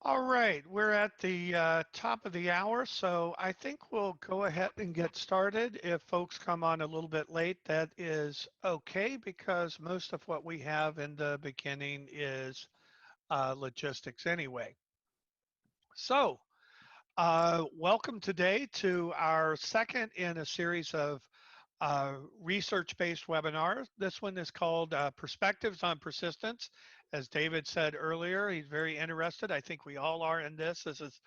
All right, we're at the top of the hour, so I think we'll go ahead and get started. If folks come on a little bit late, that is okay because most of what we have in the beginning is logistics anyway. So, welcome today to our second in a series of research-based webinars. This one is called Perspectives on Persistence. As David said earlier, he's very interested. I think we all are in this. This is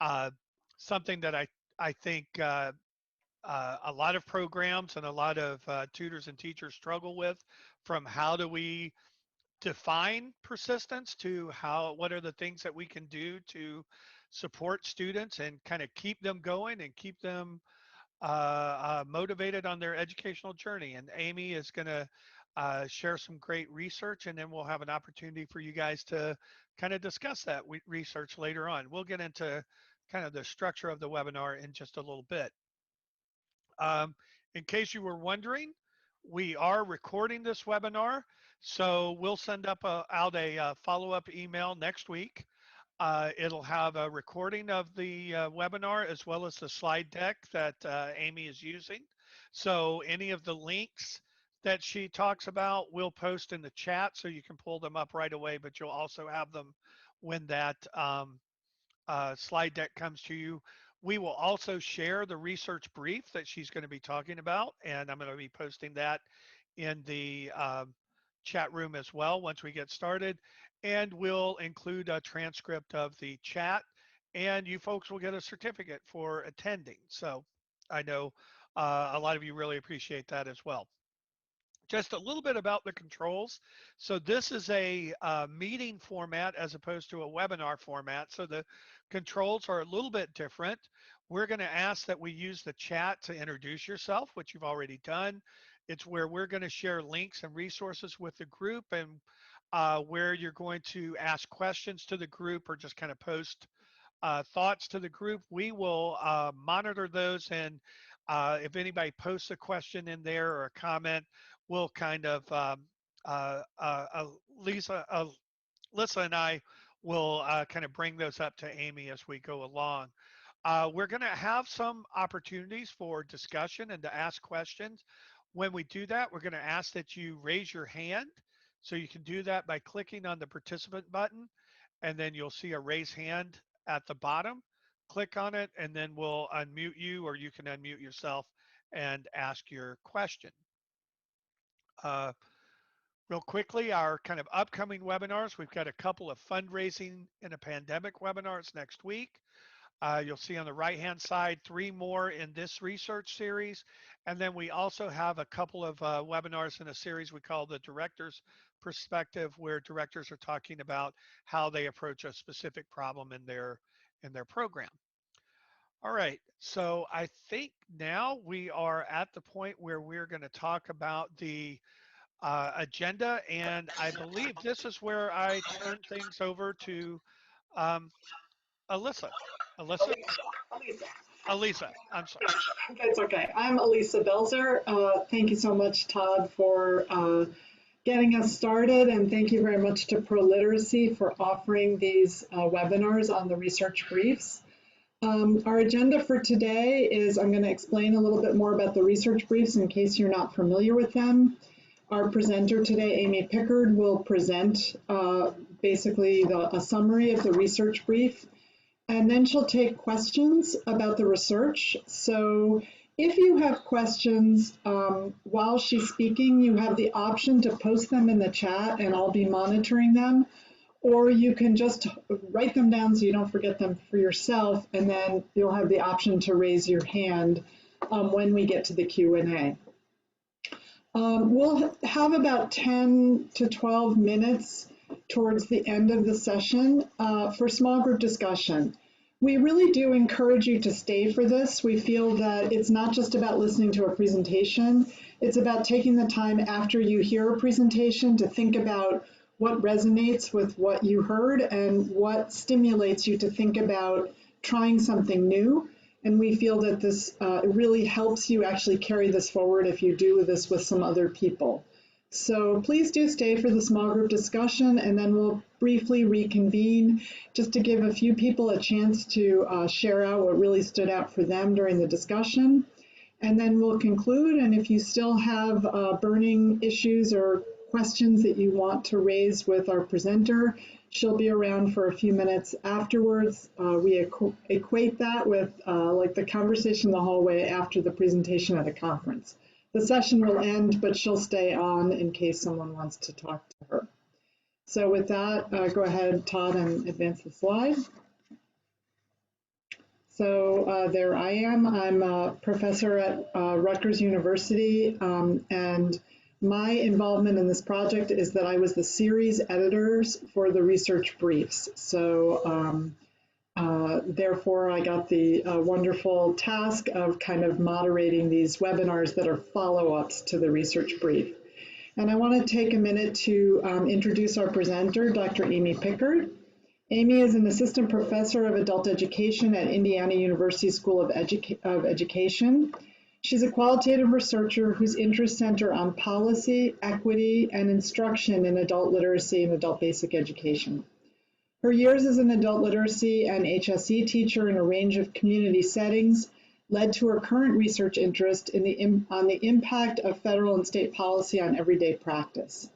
uh, something that I think a lot of programs and a lot of tutors and teachers struggle with, from how do we define persistence to what are the things that we can do to support students and kind of keep them going and keep them motivated on their educational journey. And Amy is going to share some great research, and then we'll have an opportunity for you guys to kind of discuss that research later on. We'll get into kind of the structure of the webinar in just a little bit. In case you were wondering, we are recording this webinar, so we'll send out a follow-up email next week. It'll have a recording of the webinar as well as the slide deck that Amy is using. So any of the links that she talks about, we'll post in the chat so you can pull them up right away, but you'll also have them when that slide deck comes to you. We will also share the research brief that she's going to be talking about, and I'm going to be posting that in the chat room as well once we get started. And we'll include a transcript of the chat, and you folks will get a certificate for attending. So I know a lot of you really appreciate that as well. Just a little bit about the controls. So this is a meeting format as opposed to a webinar format. So the controls are a little bit different. We're going to ask that we use the chat to introduce yourself, which you've already done. It's where we're going to share links and resources with the group, and where you're going to ask questions to the group or just kind of post thoughts to the group. We will monitor those, and if anybody posts a question in there or a comment, we'll kind of Lisa and I will kind of bring those up to Amy as we go along. We're going to have some opportunities for discussion and to ask questions. When we do that, we're going to ask that you raise your hand. So you can do that by clicking on the participant button, and then you'll see a raise hand at the bottom. Click on it, and then we'll unmute you, or you can unmute yourself and ask your question. Real quickly, our kind of upcoming webinars, we've got a couple of fundraising in a pandemic webinars next week. You'll see on the right-hand side 3 more in this research series. And then we also have a couple of webinars in a series we call the Director's Perspective, where directors are talking about how they approach a specific problem in their program. All right, so I think now we are at the point where we're going to talk about the agenda, and I believe this is where I turn things over to Alisa. Alisa? Alisa, I'm sorry. That's okay. I'm Alisa Belzer. Thank you so much, Todd, for getting us started, and thank you very much to ProLiteracy for offering these webinars on the research briefs. Our agenda for today is I'm going to explain a little bit more about the research briefs in case you're not familiar with them. Our presenter today, Amy Pickard, will present basically a summary of the research brief. And then she'll take questions about the research. So if you have questions while she's speaking, you have the option to post them in the chat and I'll be monitoring them. Or you can just write them down so you don't forget them for yourself, and then you'll have the option to raise your hand when we get to the Q&A. We'll have about 10 to 12 minutes towards the end of the session for small group discussion. We really do encourage you to stay for this. We feel that it's not just about listening to a presentation, it's about taking the time after you hear a presentation to think about what resonates with what you heard and what stimulates you to think about trying something new. And we feel that this really helps you actually carry this forward if you do this with some other people. So please do stay for the small group discussion, and then we'll briefly reconvene just to give a few people a chance to share out what really stood out for them during the discussion. And then we'll conclude, and if you still have burning issues or questions that you want to raise with our presenter, she'll be around for a few minutes afterwards. We equate that with like the conversation in the hallway after the presentation at a conference. The session will end, but she'll stay on in case someone wants to talk to her. So with that, go ahead, Todd, and advance the slide. So there I am. I'm a professor at Rutgers University, and my involvement in this project is that I was the series editors for the research briefs. So therefore, I got the wonderful task of kind of moderating these webinars that are follow-ups to the research brief. And I want to take a minute to introduce our presenter, Dr. Amy Pickard. Amy is an assistant professor of adult education at Indiana University School of Education. She's a qualitative researcher whose interests center on policy, equity, and instruction in adult literacy and adult basic education. Her years as an adult literacy and HSE teacher in a range of community settings led to her current research interest on the impact of federal and state policy on everyday practice.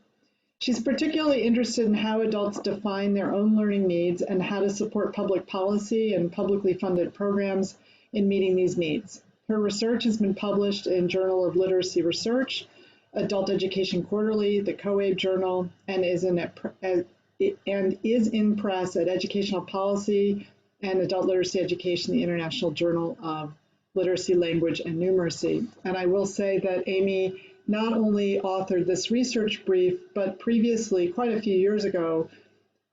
She's particularly interested in how adults define their own learning needs and how to support public policy and publicly funded programs in meeting these needs. Her research has been published in Journal of Literacy Research, Adult Education Quarterly, the COABE Journal, and is in press at Educational Policy and Adult Literacy Education, the International Journal of Literacy, Language, and Numeracy. And I will say that Amy not only authored this research brief, but previously, quite a few years ago,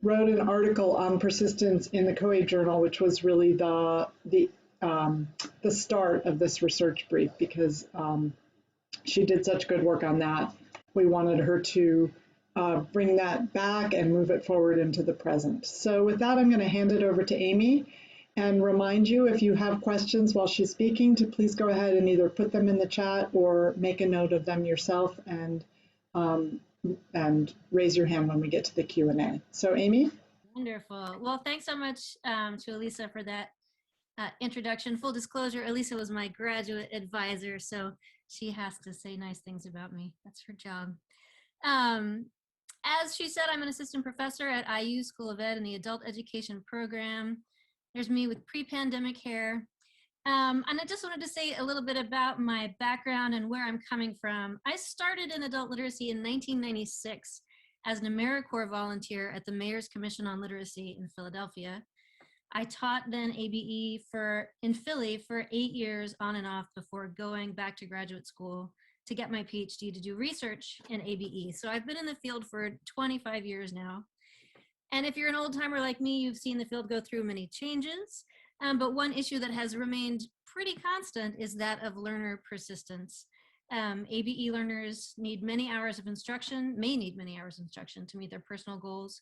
wrote an article on persistence in the COABE Journal, which was really the start of this research brief, because she did such good work on that. We wanted her to bring that back and move it forward into the present. So with that, I'm going to hand it over to Amy and remind you, if you have questions while she's speaking, to please go ahead and either put them in the chat or make a note of them yourself and raise your hand when we get to the Q&A. So Amy? Wonderful. Well, thanks so much to Alisa for that introduction. Full disclosure, Alisa was my graduate advisor, so she has to say nice things about me. That's her job. As she said, I'm an assistant professor at IU School of Ed in the Adult Education program. There's me with pre-pandemic hair. And I just wanted to say a little bit about my background and where I'm coming from. I started in adult literacy in 1996 as an AmeriCorps volunteer at the Mayor's Commission on Literacy in Philadelphia. I taught then ABE in Philly for 8 years on and off before going back to graduate school to get my PhD to do research in ABE. So I've been in the field for 25 years now. And if you're an old timer like me, you've seen the field go through many changes. But one issue that has remained pretty constant is that of learner persistence. ABE learners need many hours of instruction, may need many hours of instruction to meet their personal goals.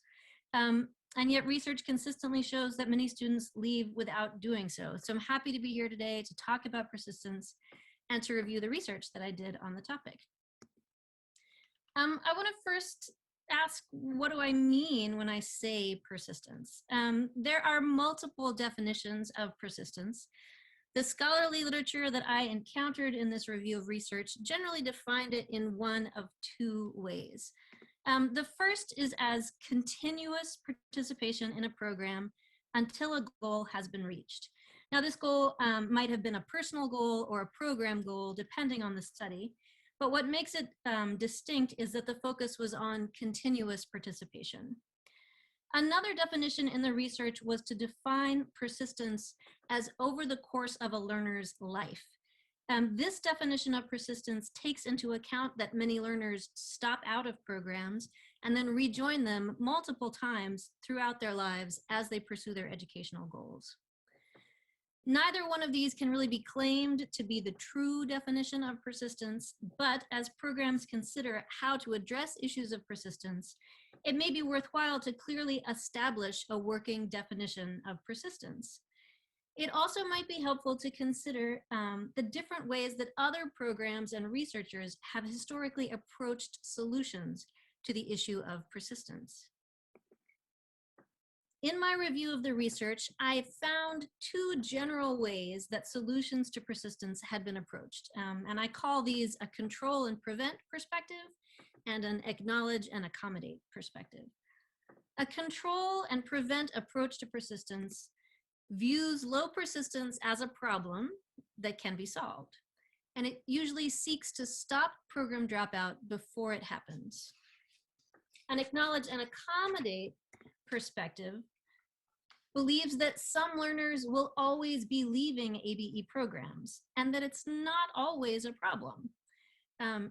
And yet research consistently shows that many students leave without doing so. So I'm happy to be here today to talk about persistence and to review the research that I did on the topic. I want to first ask, what do I mean when I say persistence? There are multiple definitions of persistence. The scholarly literature that I encountered in this review of research generally defined it in one of two ways. The first is as continuous participation in a program until a goal has been reached. Now, this goal might have been a personal goal or a program goal, depending on the study. But what makes it distinct is that the focus was on continuous participation. Another definition in the research was to define persistence as over the course of a learner's life. This definition of persistence takes into account that many learners stop out of programs and then rejoin them multiple times throughout their lives as they pursue their educational goals. Neither one of these can really be claimed to be the true definition of persistence, but as programs consider how to address issues of persistence, it may be worthwhile to clearly establish a working definition of persistence. It also might be helpful to consider the different ways that other programs and researchers have historically approached solutions to the issue of persistence. In my review of the research, I found two general ways that solutions to persistence had been approached. And I call these a control and prevent perspective and an acknowledge and accommodate perspective. A control and prevent approach to persistence views low persistence as a problem that can be solved. And it usually seeks to stop program dropout before it happens. An acknowledge and accommodate perspective believes that some learners will always be leaving ABE programs and that it's not always a problem.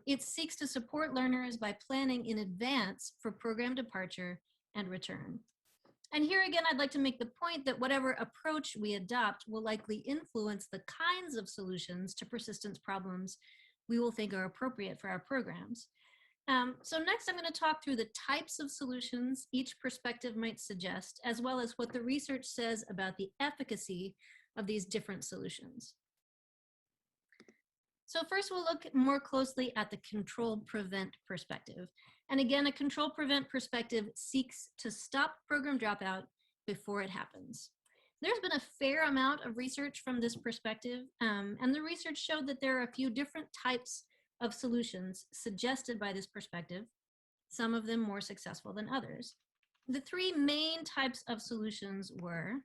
It seeks to support learners by planning in advance for program departure and return. And here again, I'd like to make the point that whatever approach we adopt will likely influence the kinds of solutions to persistence problems we will think are appropriate for our programs. So next, I'm going to talk through the types of solutions each perspective might suggest, as well as what the research says about the efficacy of these different solutions. So first, we'll look more closely at the control-prevent perspective. And again, a control-prevent perspective seeks to stop program dropout before it happens. There's been a fair amount of research from this perspective, and the research showed that there are a few different types of solutions suggested by this perspective, some of them more successful than others. The three main types of solutions were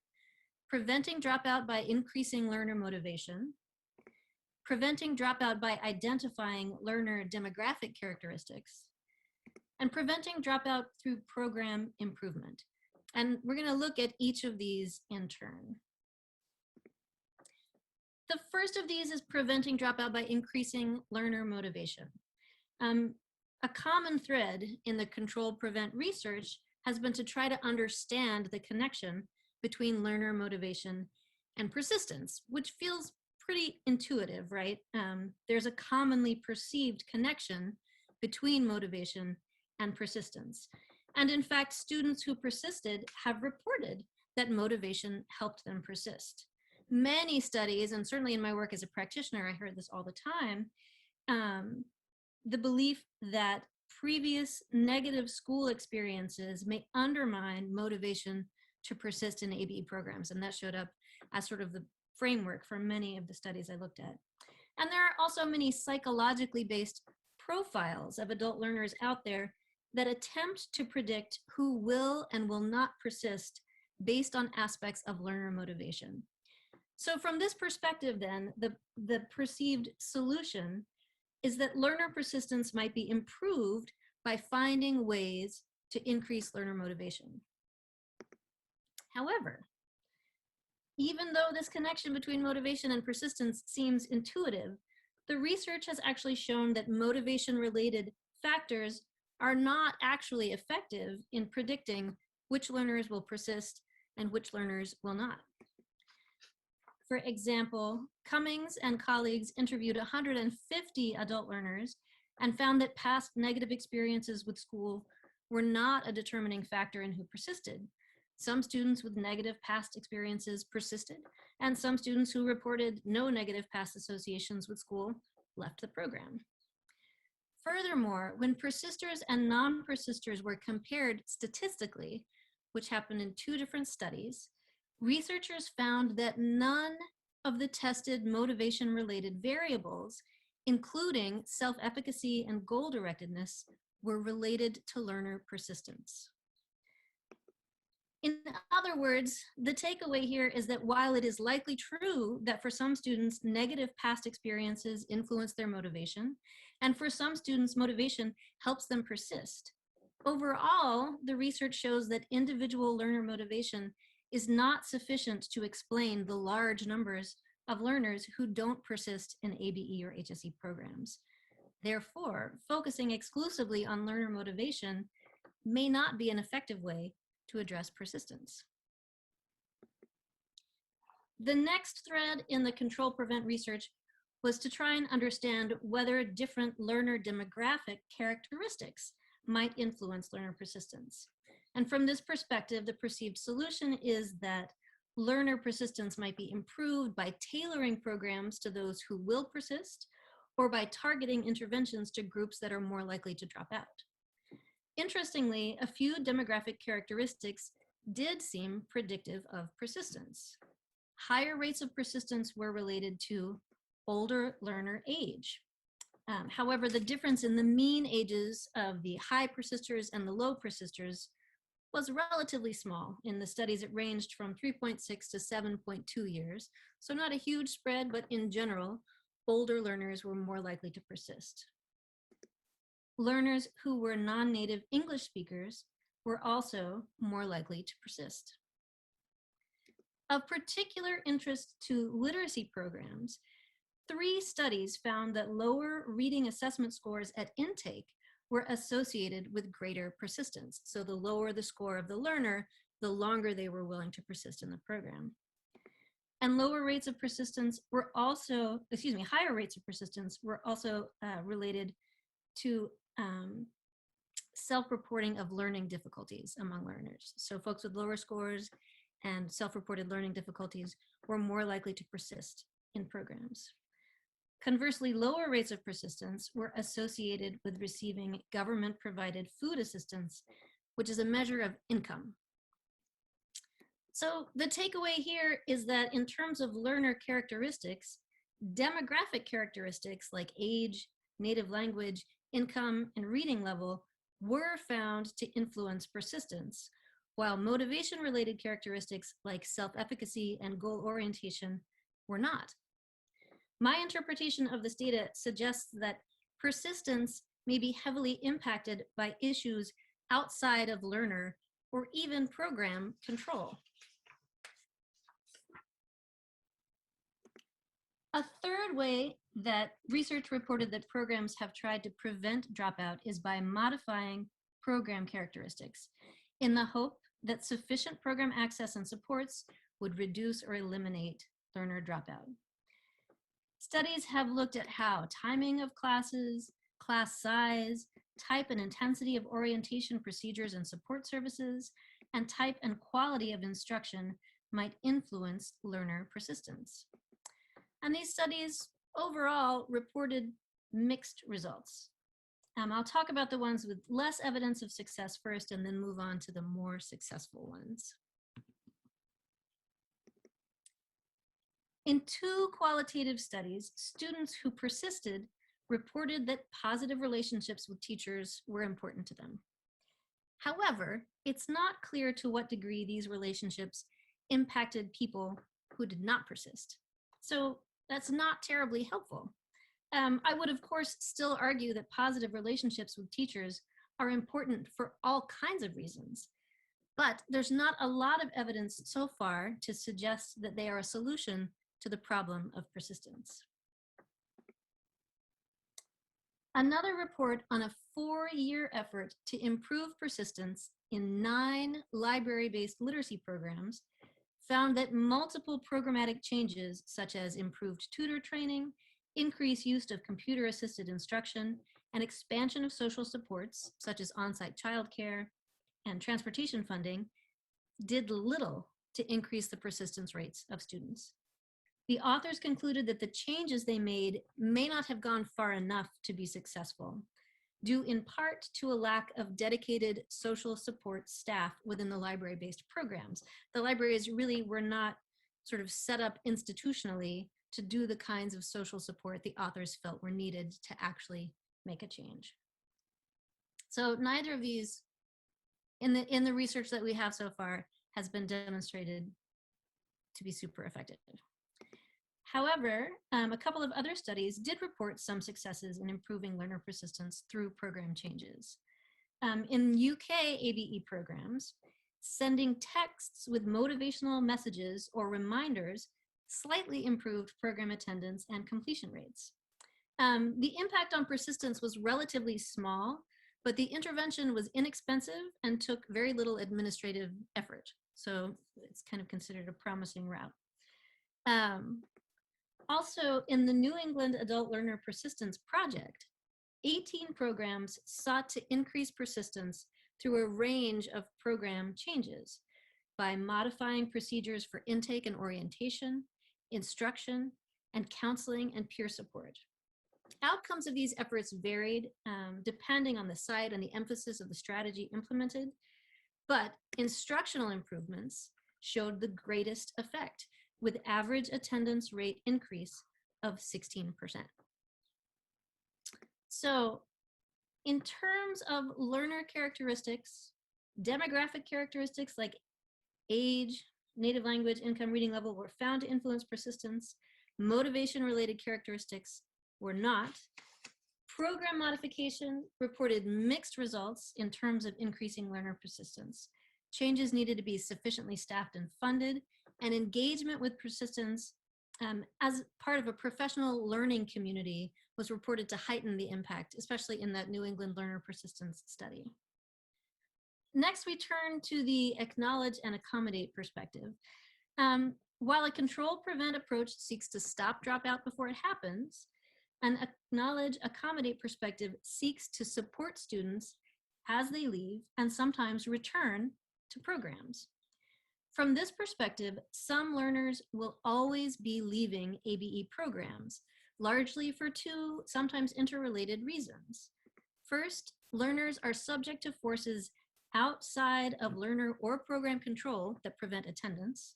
preventing dropout by increasing learner motivation, preventing dropout by identifying learner demographic characteristics, and preventing dropout through program improvement. And we're going to look at each of these in turn. The first of these is preventing dropout by increasing learner motivation. A common thread in the control-prevent research has been to try to understand the connection between learner motivation and persistence, which feels pretty intuitive, right? There's a commonly perceived connection between motivation and persistence. And in fact, students who persisted have reported that motivation helped them persist. Many studies, and certainly in my work as a practitioner, I heard this all the time, the belief that previous negative school experiences may undermine motivation to persist in ABE programs. And that showed up as sort of the framework for many of the studies I looked at. And there are also many psychologically based profiles of adult learners out there that attempt to predict who will and will not persist based on aspects of learner motivation. So from this perspective then, the perceived solution is that learner persistence might be improved by finding ways to increase learner motivation. However, even though this connection between motivation and persistence seems intuitive, the research has actually shown that motivation-related factors are not actually effective in predicting which learners will persist and which learners will not. For example, Cummings and colleagues interviewed 150 adult learners and found that past negative experiences with school were not a determining factor in who persisted. Some students with negative past experiences persisted, and some students who reported no negative past associations with school left the program. Furthermore, when persisters and non-persisters were compared statistically, which happened in 2 different studies, researchers found that none of the tested motivation-related variables, including self-efficacy and goal-directedness, were related to learner persistence. In other words, the takeaway here is that while it is likely true that for some students, negative past experiences influence their motivation, and for some students, motivation helps them persist, overall, the research shows that individual learner motivation is not sufficient to explain the large numbers of learners who don't persist in ABE or HSE programs. Therefore, focusing exclusively on learner motivation may not be an effective way to address persistence. The next thread in the control-prevent research was to try and understand whether different learner demographic characteristics might influence learner persistence. And from this perspective, the perceived solution is that learner persistence might be improved by tailoring programs to those who will persist, or by targeting interventions to groups that are more likely to drop out. Interestingly, a few demographic characteristics did seem predictive of persistence. Higher rates of persistence were related to older learner age. However, the difference in the mean ages of the high persisters and the low persisters was relatively small. In the studies, it ranged from 3.6 to 7.2 years. So not a huge spread, but in general, older learners were more likely to persist. Learners who were non-native English speakers were also more likely to persist. Of particular interest to literacy programs, 3 studies found that lower reading assessment scores at intake were associated with greater persistence. So the lower the score of the learner, the longer they were willing to persist in the program. And lower rates of persistence were also, higher rates of persistence were also related to self-reporting of learning difficulties among learners. So folks with lower scores and self-reported learning difficulties were more likely to persist in programs. Conversely, lower rates of persistence were associated with receiving government-provided food assistance, which is a measure of income. So the takeaway here is that in terms of learner characteristics, demographic characteristics like age, native language, income, and reading level were found to influence persistence, while motivation-related characteristics like self-efficacy and goal orientation were not. My interpretation of this data suggests that persistence may be heavily impacted by issues outside of learner or even program control. A third way that research reported that programs have tried to prevent dropout is by modifying program characteristics in the hope that sufficient program access and supports would reduce or eliminate learner dropout. Studies have looked at how timing of classes, class size, type and intensity of orientation procedures and support services, and type and quality of instruction might influence learner persistence. And these studies overall reported mixed results. I'll talk about the ones with less evidence of success first and then move on to the more successful ones. In 2 qualitative studies, students who persisted reported that positive relationships with teachers were important to them. However, it's not clear to what degree these relationships impacted people who did not persist. So that's not terribly helpful. I would, of course, still argue that positive relationships with teachers are important for all kinds of reasons, but there's not a lot of evidence so far to suggest that they are a solution to the problem of persistence. Another report on a 4-year effort to improve persistence in 9 library-based literacy programs found that multiple programmatic changes, such as improved tutor training, increased use of computer-assisted instruction, and expansion of social supports, such as on-site childcare and transportation funding, did little to increase the persistence rates of students. The authors concluded that the changes they made may not have gone far enough to be successful, due in part to a lack of dedicated social support staff within the library-based programs. The libraries really were not sort of set up institutionally to do the kinds of social support the authors felt were needed to actually make a change. So neither of these, in the research that we have so far, has been demonstrated to be super effective. However, a couple of other studies did report some successes in improving learner persistence through program changes. In UK ABE programs, sending texts with motivational messages or reminders slightly improved program attendance and completion rates. The impact on persistence was relatively small, but the intervention was inexpensive and took very little administrative effort. So it's kind of considered a promising route. Also, in the New England Adult Learner Persistence Project, 18 programs sought to increase persistence through a range of program changes. by modifying procedures for intake and orientation, instruction, and counseling and peer support. Outcomes of these efforts varied depending on the site and the emphasis of the strategy implemented, but instructional improvements showed the greatest effect, with average attendance rate increase of 16%. So in terms of learner characteristics, demographic characteristics like age, native language, income, reading level were found to influence persistence. Motivation-related characteristics were not. Program modification reported mixed results in terms of increasing learner persistence. Changes needed to be sufficiently staffed and funded, and engagement with persistence as part of a professional learning community was reported to heighten the impact, especially in that New England learner persistence study. Next, we turn to the acknowledge and accommodate perspective. While a control-prevent approach seeks to stop dropout before it happens, an acknowledge, accommodate perspective seeks to support students as they leave and sometimes return to programs. From this perspective, some learners will always be leaving ABE programs, largely for two, sometimes interrelated reasons. First, learners are subject to forces outside of learner or program control that prevent attendance.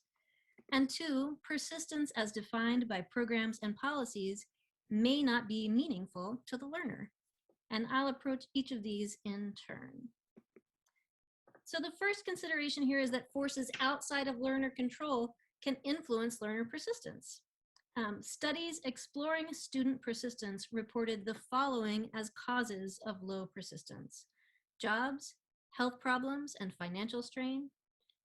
And two, persistence as defined by programs and policies may not be meaningful to the learner. And I'll approach each of these in turn. So the first consideration here is that forces outside of learner control can influence learner persistence. Studies exploring student persistence reported the following as causes of low persistence: jobs, health problems and financial strain,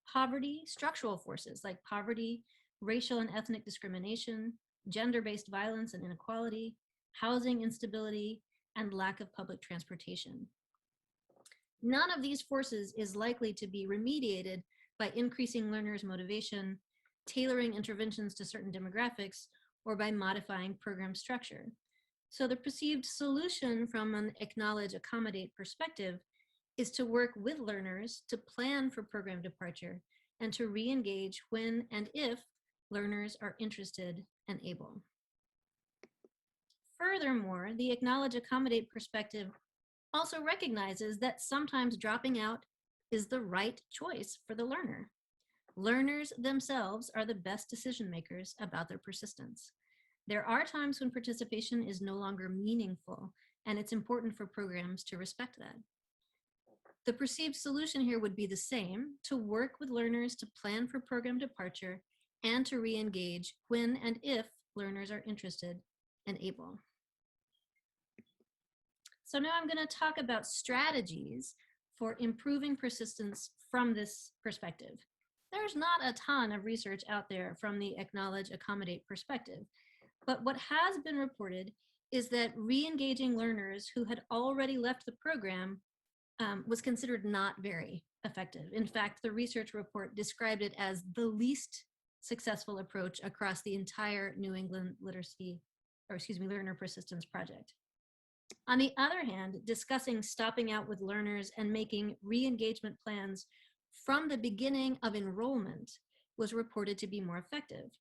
poverty, structural forces like poverty, racial and ethnic discrimination, gender-based violence and inequality, housing instability, and lack of public transportation. None of these forces is likely to be remediated by increasing learners' motivation, tailoring interventions to certain demographics, or by modifying program structure. So the perceived solution from an acknowledge, accommodate perspective is to work with learners to plan for program departure and to re-engage when and if learners are interested and able. Furthermore, the acknowledge, accommodate perspective also recognizes that sometimes dropping out is the right choice for the learner. Learners themselves are the best decision makers about their persistence. There are times when participation is no longer meaningful, and it's important for programs to respect that. The perceived solution here would be the same: to work with learners to plan for program departure and to re-engage when and if learners are interested and able. So now I'm going to talk about strategies for improving persistence from this perspective. There's not a ton of research out there from the acknowledge, accommodate perspective, but what has been reported is that re-engaging learners who had already left the program was considered not very effective. In fact, the research report described it as the least successful approach across the entire New England learner persistence project. On the other hand, discussing stopping out with learners and making re-engagement plans from the beginning of enrollment was reported to be more effective.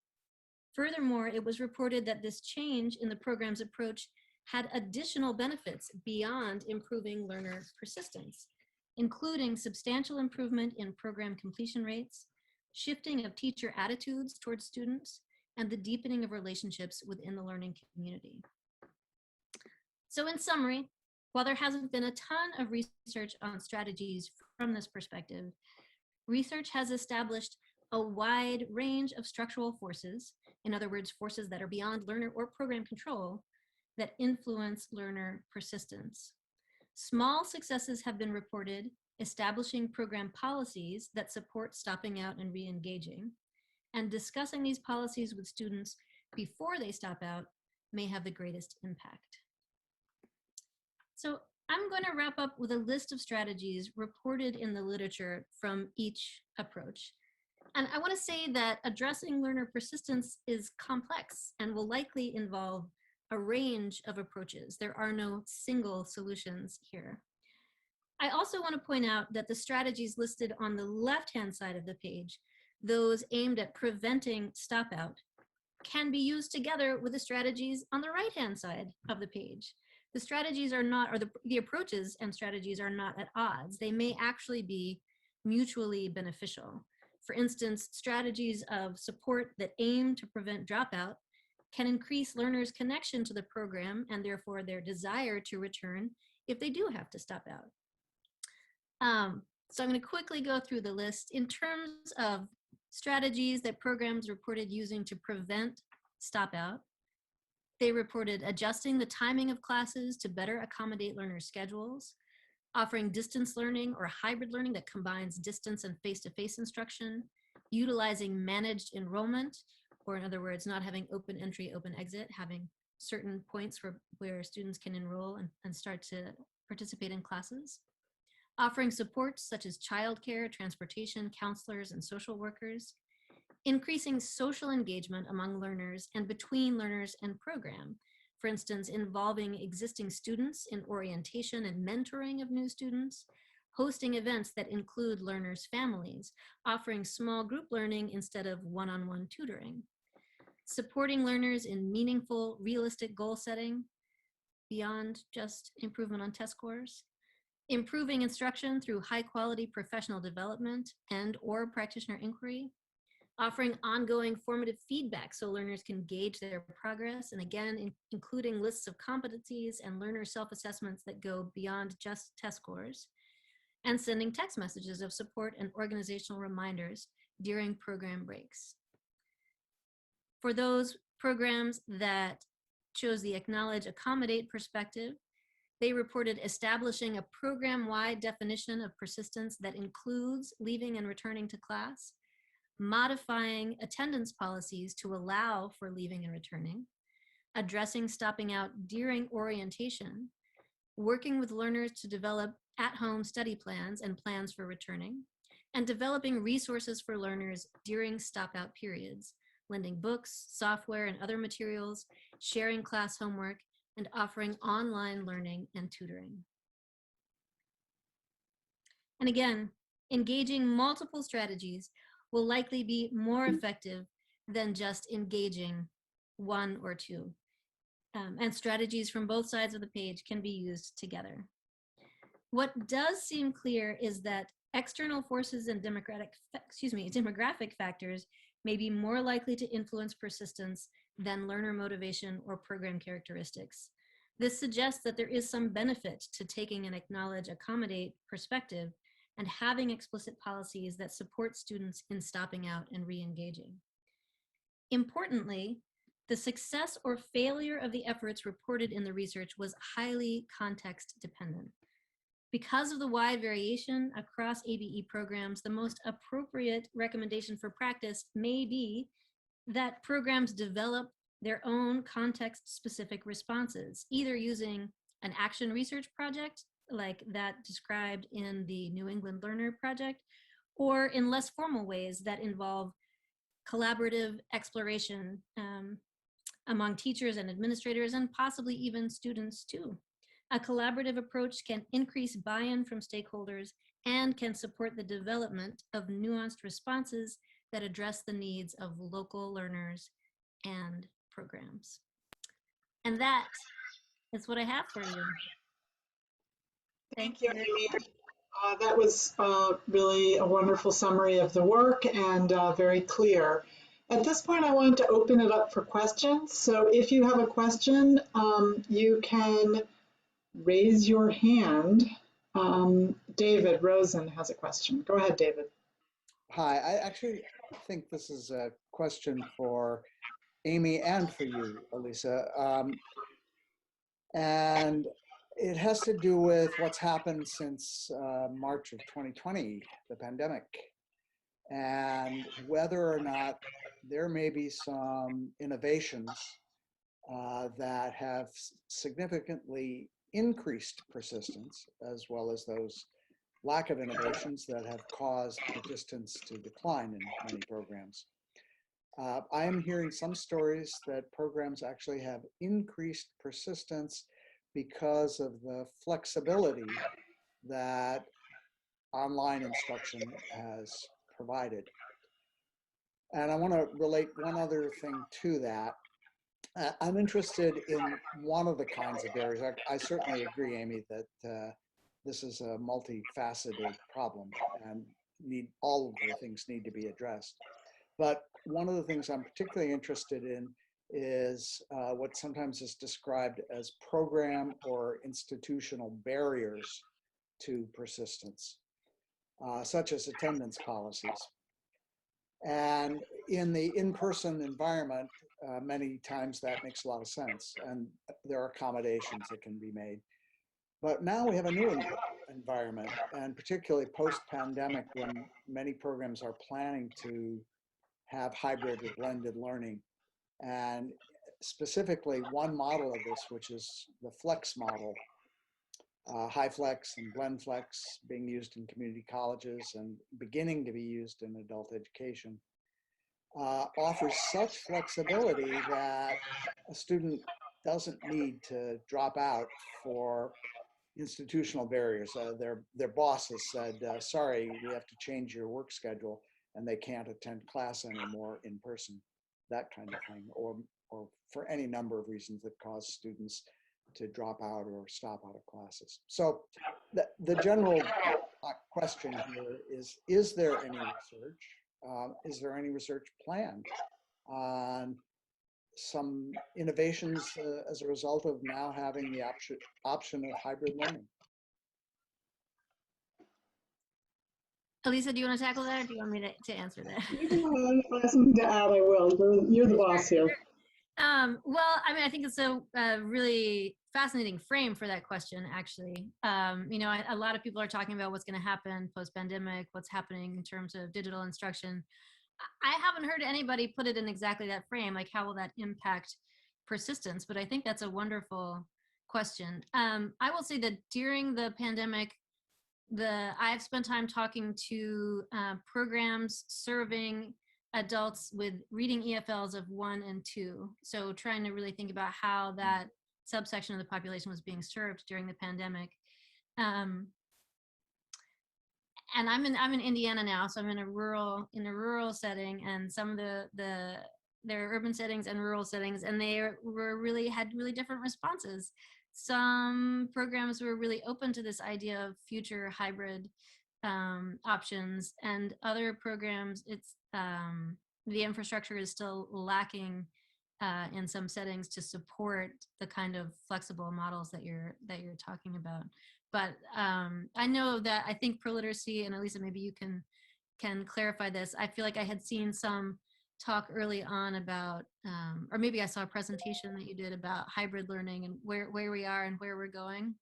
Furthermore, it was reported that this change in the program's approach had additional benefits beyond improving learner persistence, including substantial improvement in program completion rates, shifting of teacher attitudes towards students, and the deepening of relationships within the learning community. So in summary, while there hasn't been a ton of research on strategies from this perspective, research has established a wide range of structural forces, in other words, forces that are beyond learner or program control, that influence learner persistence. Small successes have been reported establishing program policies that support stopping out and re-engaging, and discussing these policies with students before they stop out may have the greatest impact. So I'm going to wrap up with a list of strategies reported in the literature from each approach. And I want to say that addressing learner persistence is complex and will likely involve a range of approaches. There are no single solutions here. I also want to point out that the strategies listed on the left-hand side of the page those aimed at preventing stopout, can be used together with the strategies on the right-hand side of the page. The strategies are not, or the approaches and strategies are not at odds. They may actually be mutually beneficial. For instance, strategies of support that aim to prevent dropout can increase learners' connection to the program and therefore their desire to return if they do have to stop out. So I'm going to quickly go through the list. In terms of strategies that programs reported using to prevent stopout, they reported adjusting the timing of classes to better accommodate learners' schedules, offering distance learning or hybrid learning that combines distance and face-to-face instruction, utilizing managed enrollment, or in other words, not having open entry, open exit, having certain points where students can enroll and start to participate in classes, offering supports such as childcare, transportation, counselors, and social workers, increasing social engagement among learners and between learners and program. For instance, involving existing students in orientation and mentoring of new students, hosting events that include learners' families, offering small group learning instead of one-on-one tutoring, supporting learners in meaningful, realistic goal setting beyond just improvement on test scores, improving instruction through high-quality professional development and/or practitioner inquiry, offering ongoing formative feedback so learners can gauge their progress, and again, including lists of competencies and learner self-assessments that go beyond just test scores, and sending text messages of support and organizational reminders during program breaks. For those programs that chose the acknowledge, accommodate perspective, they reported establishing a program-wide definition of persistence that includes leaving and returning to class, modifying attendance policies to allow for leaving and returning, addressing stopping out during orientation, working with learners to develop at-home study plans and plans for returning, and developing resources for learners during stop-out periods, lending books, software, and other materials, sharing class homework, and offering online learning and tutoring. And again, engaging multiple strategies will likely be more effective than just engaging one or two. And strategies from both sides of the page can be used together. What does seem clear is that external forces and demographic factors may be more likely to influence persistence than learner motivation or program characteristics. This suggests that there is some benefit to taking an acknowledge, accommodate perspective and having explicit policies that support students in stopping out and re-engaging. Importantly, the success or failure of the efforts reported in the research was highly context dependent. Because of the wide variation across ABE programs, the most appropriate recommendation for practice may be that programs develop their own context-specific responses, either using an action research project like that described in the New England Learner Project, or in less formal ways that involve collaborative exploration among teachers and administrators, and possibly even students too. A collaborative approach can increase buy-in from stakeholders and can support the development of nuanced responses that address the needs of local learners and programs. And that is what I have for you. Thank you, Amy. That was really a wonderful summary of the work and very clear. At this point, I want to open it up for questions. So if you have a question, you can raise your hand. David Rosen has a question. Go ahead, David. Hi, I actually think this is a question for Amy and for you, Alisa. And it has to do with what's happened since March of 2020, the pandemic, and whether or not there may be some innovations that have significantly increased persistence, as well as those lack of innovations that have caused persistence to decline in many programs. I am hearing some stories that programs actually have increased persistence because of the flexibility that online instruction has provided. And I want to relate one other thing to that. I'm interested in one of the kinds of barriers. I certainly agree, Amy, that this is a multifaceted problem and all of the things need to be addressed. But one of the things I'm particularly interested in is what sometimes is described as program or institutional barriers to persistence, such as attendance policies. And in the in-person environment, many times that makes a lot of sense, and there are accommodations that can be made. But now we have a new environment, and particularly post-pandemic, when many programs are planning to have hybrid or blended learning. And specifically one model of this, which is the flex model, high flex and blend flex being used in community colleges and beginning to be used in adult education, offers such flexibility that a student doesn't need to drop out for institutional barriers. Their boss has said, sorry, we have to change your work schedule, and they can't attend class anymore in person, that kind of thing, or for any number of reasons that cause students to drop out or stop out of classes. So the general question here is there any research? Is there any research planned on some innovations as a result of now having the option of hybrid learning? Alisa, do you want to tackle that, or do you want me to answer that? If I have something to add, I will. You're the boss here. Well, I mean, I think it's a really fascinating frame for that question, actually. You know, a lot of people are talking about what's going to happen post-pandemic, what's happening in terms of digital instruction. I haven't heard anybody put it in exactly that frame, like how will that impact persistence? But I think that's a wonderful question. I will say that during the pandemic, I've spent time talking to programs serving adults with reading EFLs of 1 and 2. So trying to really think about how that subsection of the population was being served during the pandemic. And I'm in Indiana now, so I'm in a rural setting, and some of there are urban settings and rural settings, and they had really different responses. Some programs were really open to this idea of future hybrid options, and other programs, it's the infrastructure is still lacking in some settings to support the kind of flexible models that you're talking about. But I know that I think ProLiteracy, and Alisa, maybe you can clarify this. I feel like I had seen some talk early on about, or maybe I saw a presentation that you did about hybrid learning and where we are and where we're going.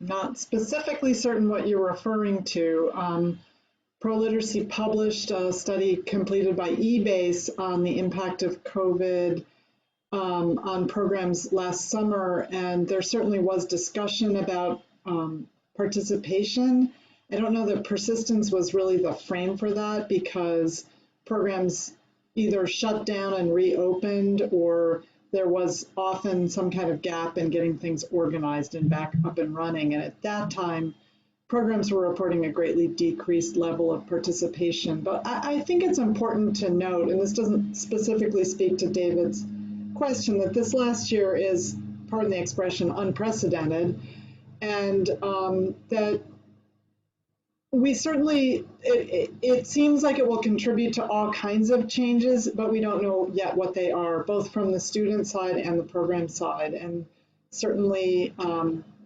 Not specifically certain what you're referring to. ProLiteracy published a study completed by eBase on the impact of COVID on programs last summer, and there certainly was discussion about participation. I don't know that persistence was really the frame for that, because programs either shut down and reopened, or there was often some kind of gap in getting things organized and back up and running. And at that time, programs were reporting a greatly decreased level of participation. But I think it's important to note, and this doesn't specifically speak to David's question, that this last year is, pardon the expression, unprecedented, and that we certainly, it seems like it will contribute to all kinds of changes, but we don't know yet what they are, both from the student side and the program side. And certainly,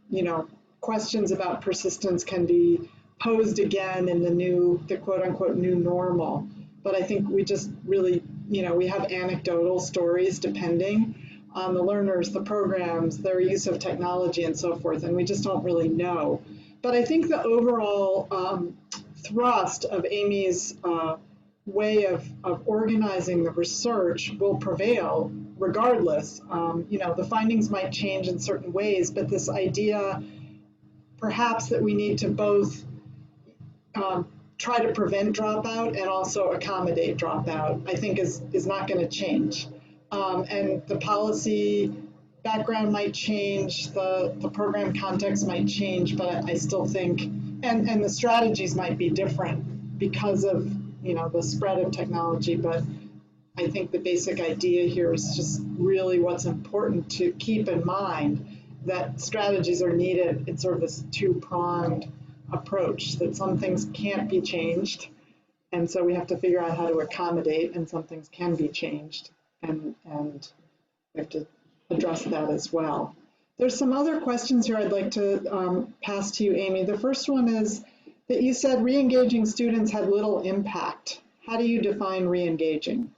you know, questions about persistence can be posed again in the quote unquote new normal. But I think we just really, you know, we have anecdotal stories depending on the learners, the programs, their use of technology and so forth, and we just don't really know. But I think the overall thrust of Amy's way of organizing the research will prevail regardless. You know, the findings might change in certain ways, but this idea perhaps that we need to both try to prevent dropout and also accommodate dropout, I think is not going to change. And the policy background might change, the program context might change, but I still think And the strategies might be different because of, the spread of technology, but I think the basic idea here is just really what's important to keep in mind, that strategies are needed in sort of this two-pronged approach, that some things can't be changed, and so we have to figure out how to accommodate, and some things can be changed, and we have to address that as well. There's some other questions here I'd like to pass to you, Amy. The first one is that you said re-engaging students had little impact. How do you define re-engaging?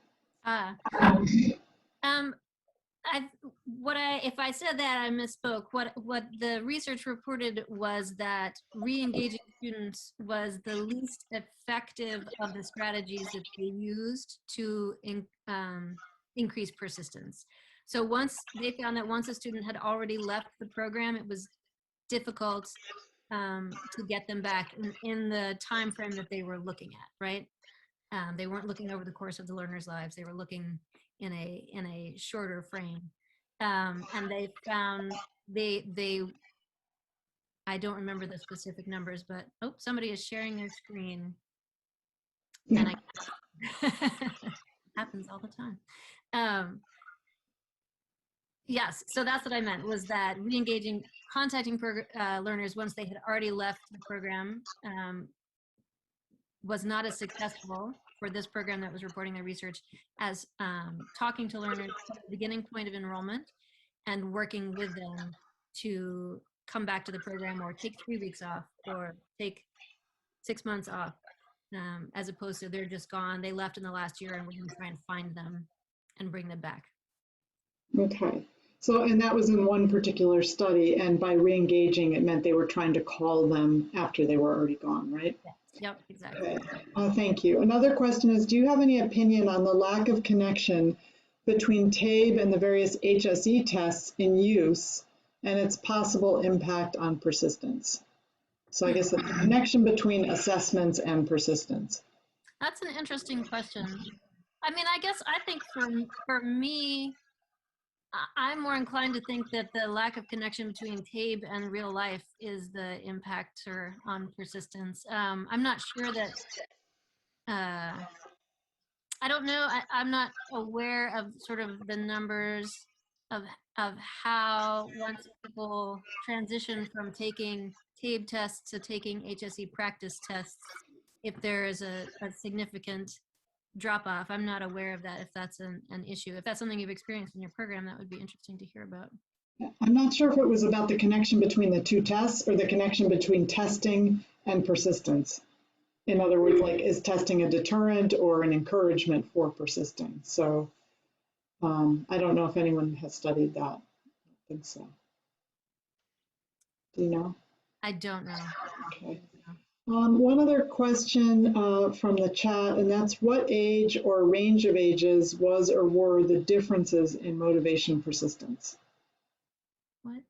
If I said that, I misspoke. What the research reported was that re-engaging students was the least effective of the strategies that they used to increase persistence. So they found that once a student had already left the program, it was difficult to get them back in the time frame that they were looking at, right? They weren't looking over the course of the learners' lives. They were looking in a shorter frame, and they found I don't remember the specific numbers, but somebody is sharing their screen, and happens all the time. Yes, so that's what I meant, was that re-engaging, contacting learners once they had already left the program was not as successful for this program that was reporting their research as talking to learners at the beginning point of enrollment and working with them to come back to the program or take 3 weeks off or take 6 months off, as opposed to they're just gone, they left in the last year and we're going to try and find them and bring them back. Okay. So, and that was in one particular study, and by re-engaging, it meant they were trying to call them after they were already gone, right? Yep, exactly. Okay. Thank you. Another question is, do you have any opinion on the lack of connection between TABE and the various HSE tests in use and its possible impact on persistence? So I guess the connection between assessments and persistence. That's an interesting question. I mean, I think for me, I'm more inclined to think that the lack of connection between TABE and real life is the impactor on persistence. I'm not sure that, I don't know, I'm not aware of sort of the numbers of how once people transition from taking TABE tests to taking HSE practice tests, if there is a significant drop off. I'm not aware of that, if that's an issue. If that's something you've experienced in your program, that would be interesting to hear about. I'm not sure if it was about the connection between the two tests or the connection between testing and persistence. In other words, like, is testing a deterrent or an encouragement for persisting? So I don't know if anyone has studied that. I don't think so. Do you know? I don't know. Okay. One other question from the chat, and that's, what age or range of ages was or were the differences in motivation persistence? What?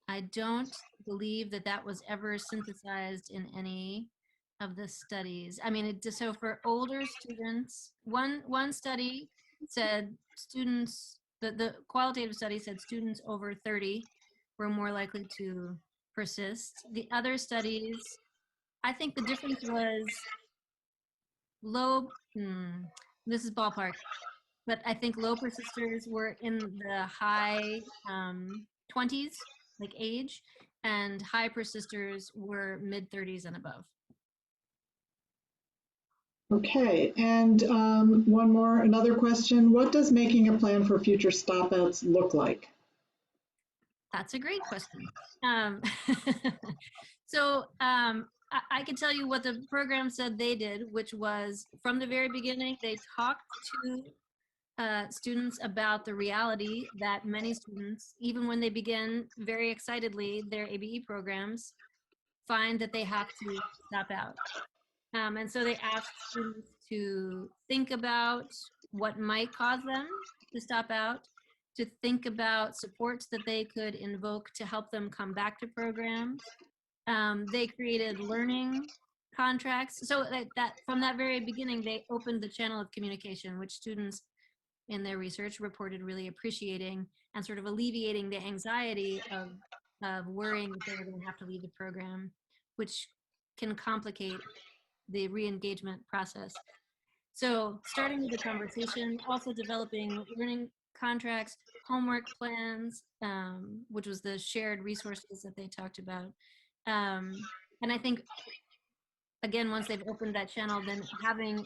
I don't believe that was ever synthesized in any of the studies. I mean, so for older students, one study said students, the qualitative study said students over 30 were more likely to persist. The other studies, I think the difference was low, this is ballpark, but I think low persisters were in the high 20s, like age, and high persisters were mid 30s and above. Okay, and another question. What does making a plan for future stopouts look like? That's a great question. So I can tell you what the program said they did, which was from the very beginning, they talked to students about the reality that many students, even when they begin very excitedly their ABE programs, find that they have to stop out. And so they asked students to think about what might cause them to stop out, to think about supports that they could invoke to help them come back to programs. They created learning contracts. So that from that very beginning, they opened the channel of communication, which students in their research reported really appreciating and sort of alleviating the anxiety of worrying that they were going to have to leave the program, which can complicate the re-engagement process. So starting with the conversation, also developing learning contracts, homework plans, which was the shared resources that they talked about. And I think, again, once they've opened that channel, then having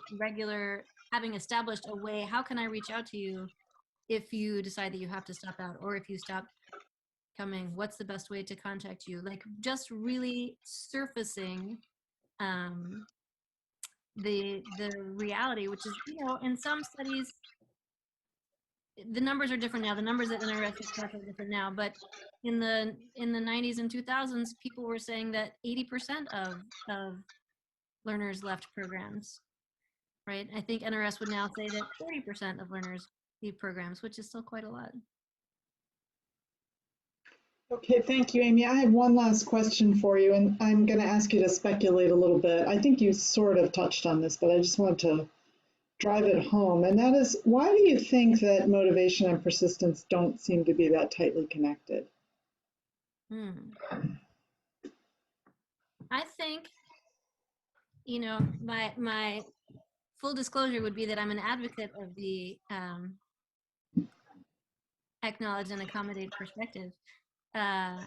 established a way, how can I reach out to you if you decide that you have to stop out, or if you stop coming, what's the best way to contact you? Like just really surfacing the reality, which is, you know, in some studies, the numbers are different now. The numbers that NRS reports are different now, but in the 90s and 2000s, people were saying that 80% of learners left programs, right? I think NRS would now say that 40% of learners leave programs, which is still quite a lot. Okay, thank you, Amy. I have one last question for you, and I'm going to ask you to speculate a little bit. I think you sort of touched on this, but I just want to drive it home. And that is, why do you think that motivation and persistence don't seem to be that tightly connected? I think, you know, my full disclosure would be that I'm an advocate of the acknowledge and accommodate perspective. I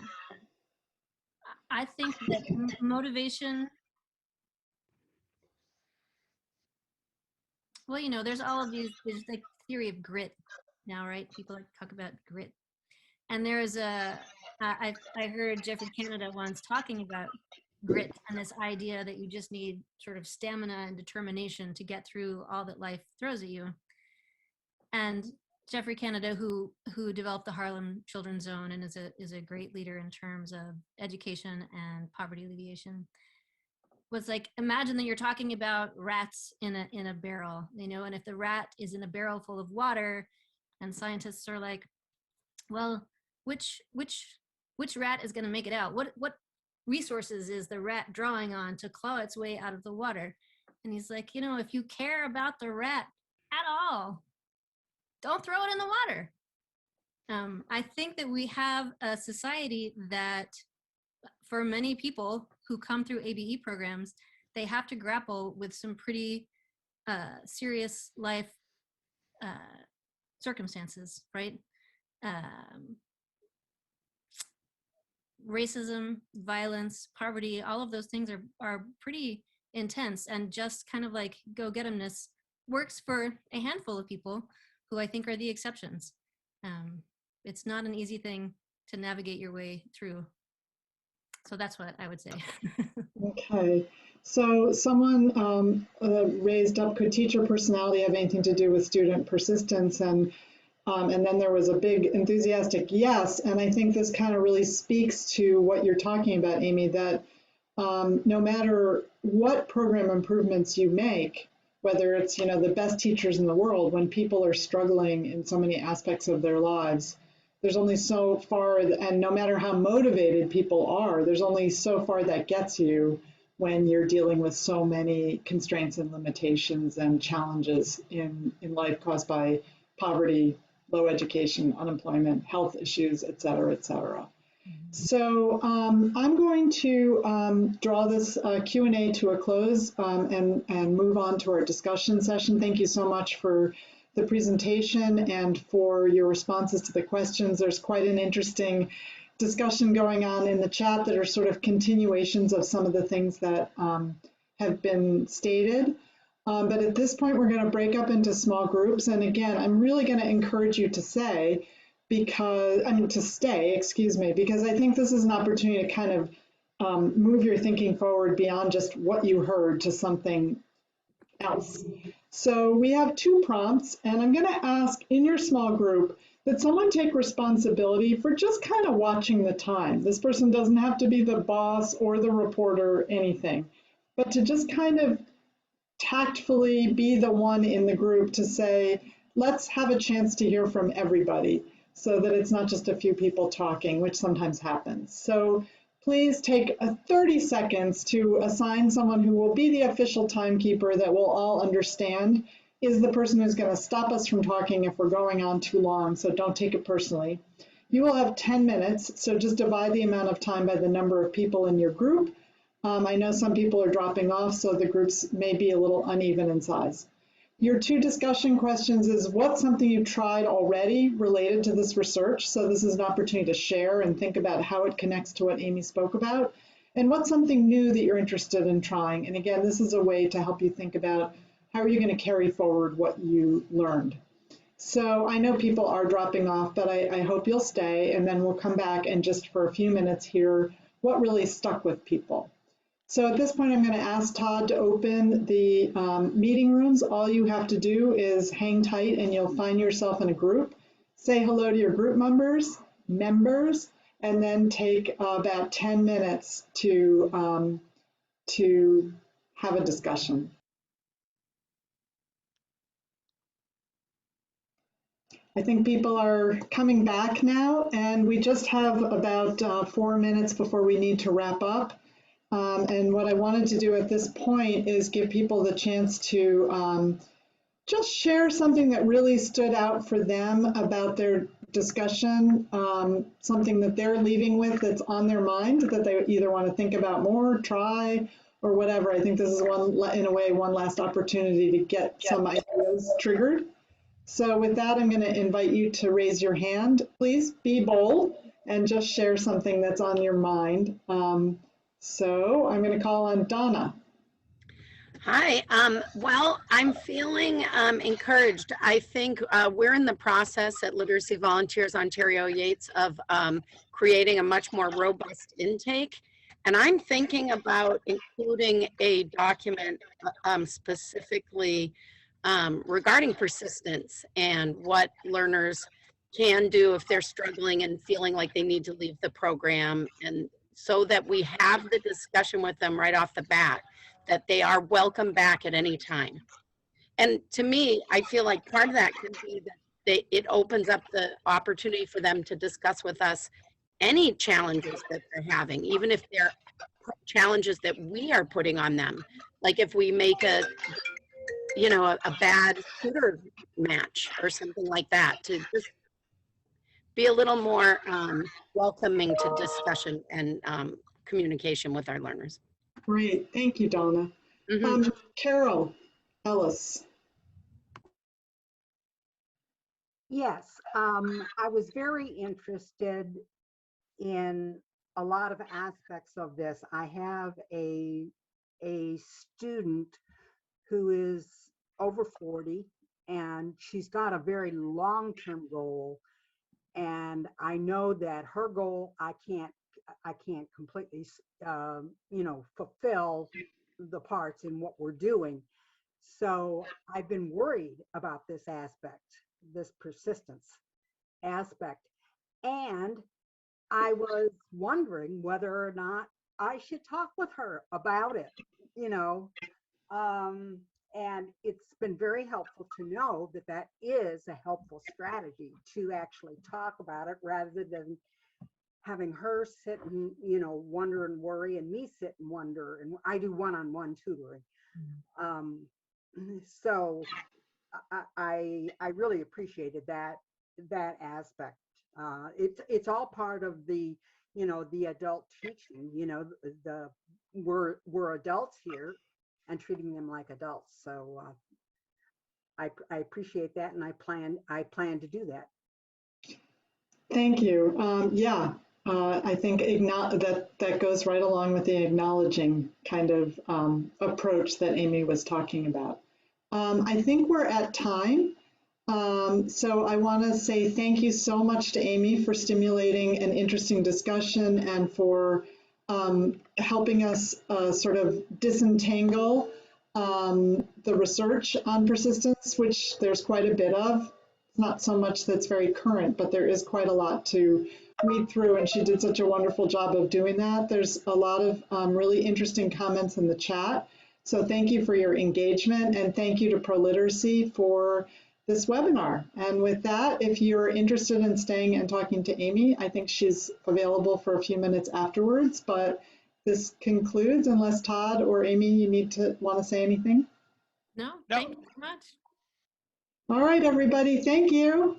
think that motivation, well, you know, there's all of these, there's like theory of grit now, right? People like talk about grit. And there's I heard Jeffrey Canada once talking about grit and this idea that you just need sort of stamina and determination to get through all that life throws at you. And Jeffrey Canada, who developed the Harlem Children's Zone and is a great leader in terms of education and poverty alleviation, was like, imagine that you're talking about rats in a barrel, you know, and if the rat is in a barrel full of water, and scientists are like, well, which rat is going to make it out? What resources is the rat drawing on to claw its way out of the water? And he's like, you know, if you care about the rat at all, don't throw it in the water. I think that we have a society that, for many people who come through ABE programs, they have to grapple with some pretty serious life circumstances, right? Racism, violence, poverty, all of those things are pretty intense, and just kind of like go-get-emness works for a handful of people who I think are the exceptions. It's not an easy thing to navigate your way through. So that's what I would say. Okay, so someone raised up, could teacher personality have anything to do with student persistence? And then there was a big enthusiastic yes. And I think this kind of really speaks to what you're talking about, Amy, that no matter what program improvements you make, whether it's, you know, the best teachers in the world, when people are struggling in so many aspects of their lives, there's only so far, and no matter how motivated people are, there's only so far that gets you when you're dealing with so many constraints and limitations and challenges in life caused by poverty, low education, unemployment, health issues, et cetera, et cetera. So I'm going to draw this Q&A to a close and move on to our discussion session. Thank you so much for the presentation and for your responses to the questions. There's quite an interesting discussion going on in the chat that are sort of continuations of some of the things that have been stated. But at this point, we're going to break up into small groups. And again, I'm really going to encourage you to stay, because I think this is an opportunity to kind of move your thinking forward beyond just what you heard to something else. So we have 2 prompts, and I'm going to ask in your small group that someone take responsibility for just kind of watching the time. This person doesn't have to be the boss or the reporter or anything, but to just kind of tactfully be the one in the group to say, let's have a chance to hear from everybody, so that it's not just a few people talking, which sometimes happens. So please take 30 seconds to assign someone who will be the official timekeeper that we'll all understand is the person who's going to stop us from talking if we're going on too long, so don't take it personally. You will have 10 minutes, so just divide the amount of time by the number of people in your group. I know some people are dropping off, so the groups may be a little uneven in size. Your 2 discussion questions is what's something you've tried already related to this research? So this is an opportunity to share and think about how it connects to what Amy spoke about. And what's something new that you're interested in trying? And again, this is a way to help you think about how are you going to carry forward what you learned. So I know people are dropping off, but I hope you'll stay, and then we'll come back and just for a few minutes hear what really stuck with people. So at this point, I'm going to ask Todd to open the meeting rooms. All you have to do is hang tight and you'll find yourself in a group. Say hello to your group members, and then take about 10 minutes to have a discussion. I think people are coming back now, and we just have about 4 minutes before we need to wrap up. And what I wanted to do at this point is give people the chance to just share something that really stood out for them about their discussion, something that they're leaving with that's on their mind that they either want to think about more, try, or whatever. I think this is in a way, one last opportunity to get some ideas triggered. So with that, I'm going to invite you to raise your hand. Please be bold and just share something that's on your mind. So I'm going to call on Donna. Hi. Well, I'm feeling encouraged. I think we're in the process at Literacy Volunteers Ontario Yates of creating a much more robust intake. And I'm thinking about including a document specifically regarding persistence and what learners can do if they're struggling and feeling like they need to leave the program, and so that we have the discussion with them right off the bat, that they are welcome back at any time. And to me, I feel like part of that could be that it opens up the opportunity for them to discuss with us any challenges that they're having, even if they're challenges that we are putting on them. Like if we make a bad tutor match or something like that, to just be a little more welcoming to discussion and communication with our learners. Great, thank you, Donna. Carol Ellis. Yes, I was very interested in a lot of aspects of this. I have a student who is over 40, and she's got a very long-term goal. And I know that her goal, I can't completely, fulfill the parts in what we're doing. So I've been worried about this aspect, this persistence aspect. And I was wondering whether or not I should talk with her about it, and it's been very helpful to know that that is a helpful strategy to actually talk about it rather than having her sit and, wonder and worry, and me sit and wonder. And I do one-on-one tutoring. So I really appreciated that aspect. It's all part of the, the adult teaching, we're adults here and treating them like adults. So I appreciate that, and I plan to do that. Thank you. I think that goes right along with the acknowledging kind of approach that Amy was talking about. I think we're at time. So I want to say thank you so much to Amy for stimulating an interesting discussion and for helping us sort of disentangle the research on persistence, which there's quite a bit of. Not so much that's very current, but there is quite a lot to read through, and she did such a wonderful job of doing that. There's a lot of really interesting comments in the chat. So thank you for your engagement, and thank you to ProLiteracy for this webinar. And with that, if you're interested in staying and talking to Amy, I think she's available for a few minutes afterwards, but this concludes, unless Todd or Amy, you want to say anything? No, thank you so much. All right, everybody, thank you.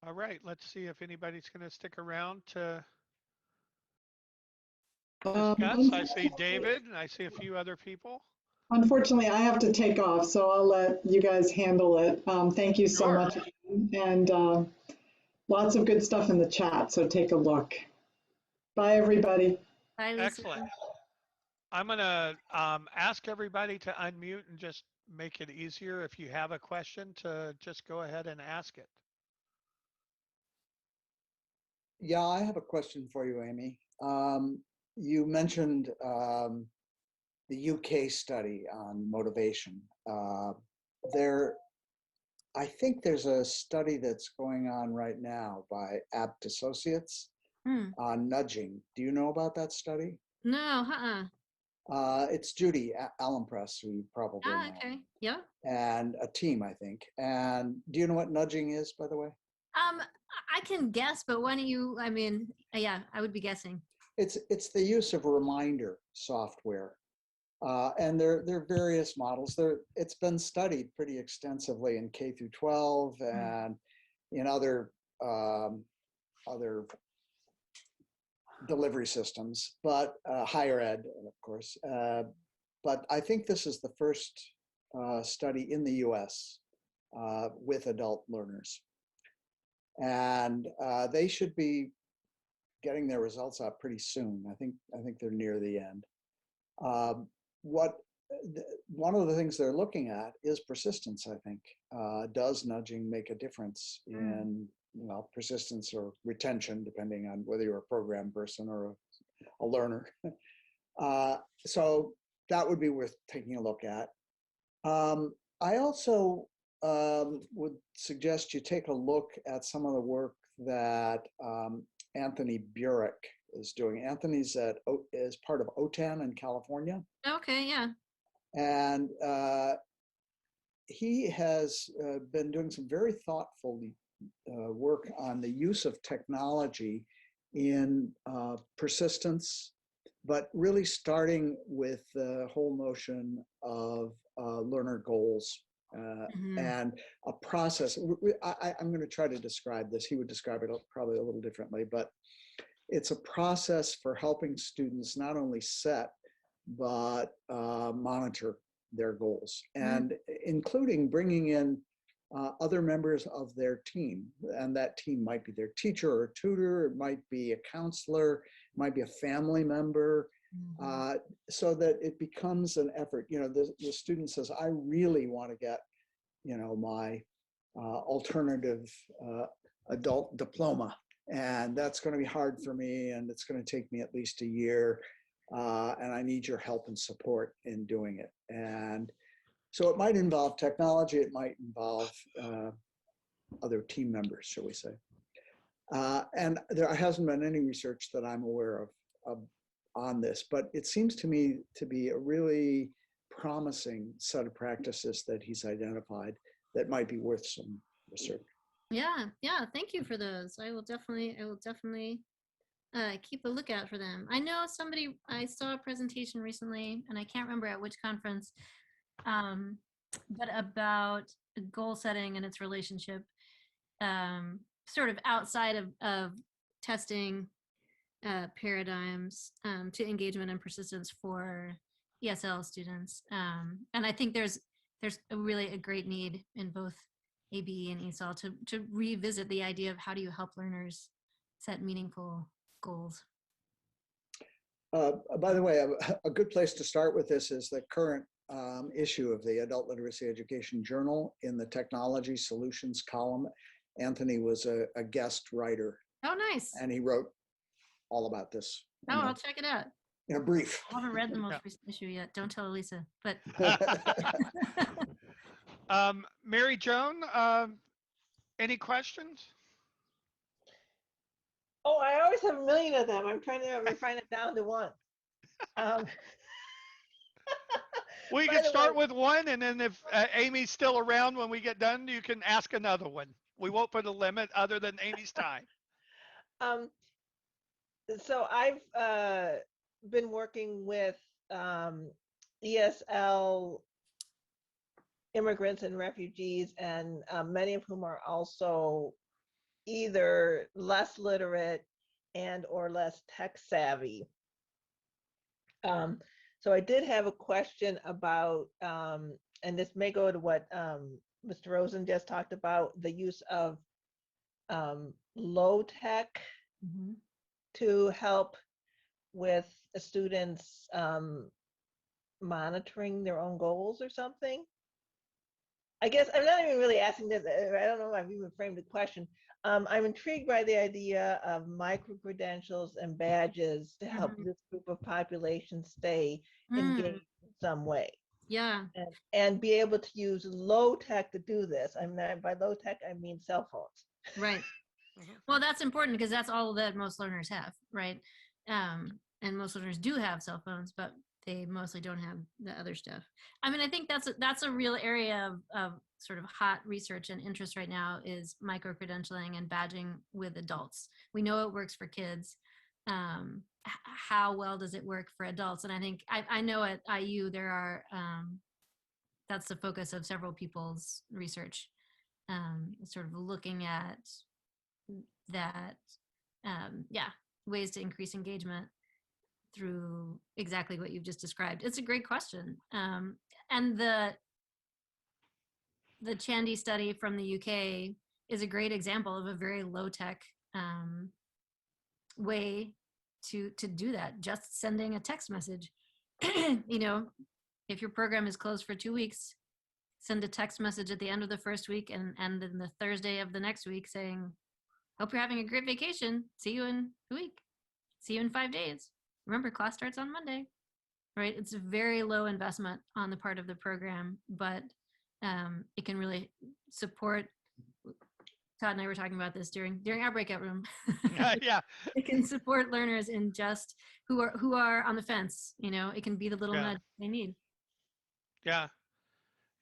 All right, let's see if anybody's going to stick around to discuss. I see David and I see a few other people. Unfortunately, I have to take off, so I'll let you guys handle it. Thank you so Sure. much. And lots of good stuff in the chat, so take a look. Bye, everybody. Bye, Lisa. Excellent. I'm going to ask everybody to unmute and just make it easier if you have a question to just go ahead and ask it. Yeah, I have a question for you, Amy. You mentioned the UK study on motivation. I think there's a study that's going on right now by Abt Associates on nudging. Do you know about that study? No, It's Judy Allen Press, who you probably know. okay. Yeah. And a team, I think. And do you know what nudging is, by the way? I can guess, but why don't you, I mean, yeah, I would be guessing. It's the use of reminder software. And there are various models. It's been studied pretty extensively in K through 12 and in other delivery systems, but higher ed, of course. But I think this is the first study in the US with adult learners. And they should be getting their results out pretty soon. I think they're near the end. One of the things they're looking at is persistence, I think. Does nudging make a difference in persistence or retention, depending on whether you're a program person or a learner? So that would be worth taking a look at. I also would suggest you take a look at some of the work that Anthony Burek is doing. Anthony's is part of OTAN in California. Okay, yeah. And he has been doing some very thoughtful work on the use of technology in persistence, but really starting with the whole notion of learner goals and a process. I'm going to try to describe this. He would describe it probably a little differently, but it's a process for helping students not only set, but monitor their goals, and including bringing in other members of their team. And that team might be their teacher or tutor, it might be a counselor, it might be a family member, so that it becomes an effort. The student says, I really want to get, my alternative adult diploma. And that's going to be hard for me, and it's going to take me at least a year. And I need your help and support in doing it. And so it might involve technology, it might involve other team members, shall we say. And there hasn't been any research that I'm aware of on this, but it seems to me to be a really promising set of practices that he's identified that might be worth some research. Yeah, thank you for those. I will definitely keep a lookout for them. I know I saw a presentation recently, and I can't remember at which conference, but about goal setting and its relationship, sort of outside of testing paradigms to engagement and persistence for ESL students. And I think there's a great need in both ABE and ESOL to revisit the idea of how do you help learners set meaningful goals. By the way, a good place to start with this is the current issue of the Adult Literacy Education Journal in the Technology Solutions column. Anthony was a guest writer. Oh, nice. And he wrote all about this. Oh, I'll check it out. In a brief. I haven't read the most recent issue yet. Don't tell Alisa, but. Mary Joan, any questions? Oh, I always have a million of them. I'm trying to refine it down to one. We can start with one, and then if Amy's still around when we get done, you can ask another one. We won't put a limit other than Amy's time. So I've been working with ESL immigrants and refugees, and many of whom are also either less literate and or less tech savvy. So I did have a question about, and this may go to what Mr. Rosen just talked about, the use of low tech to help with students monitoring their own goals or something. I guess I'm not even really asking this. I don't know if I've even framed the question. I'm intrigued by the idea of micro-credentials and badges to help this group of population stay engaged in some way. Yeah. And be able to use low tech to do this. I mean, by low tech, I mean cell phones. Right. Well, that's important because that's all that most learners have, right? And most learners do have cell phones, but they mostly don't have the other stuff. I mean, I think that's a real area of sort of hot research and interest right now is micro-credentialing and badging with adults. We know it works for kids. How well does it work for adults? And I think, I know at IU there are, that's the focus of several people's research, sort of looking at that, ways to increase engagement through exactly what you've just described. It's a great question. And the Chandy study from the UK is a great example of a very low tech way to do that. Just sending a text message. You know, if your program is closed for 2 weeks, send a text message at the end of the first week and then the Thursday of the next week saying, hope you're having a great vacation. See you in a week. See you in 5 days. Remember, class starts on Monday, right? It's a very low investment on the part of the program, but it can really support. Todd and I were talking about this during our breakout room. Yeah. It can support learners in just who are on the fence. You know, it can be the little nudge they need. Yeah.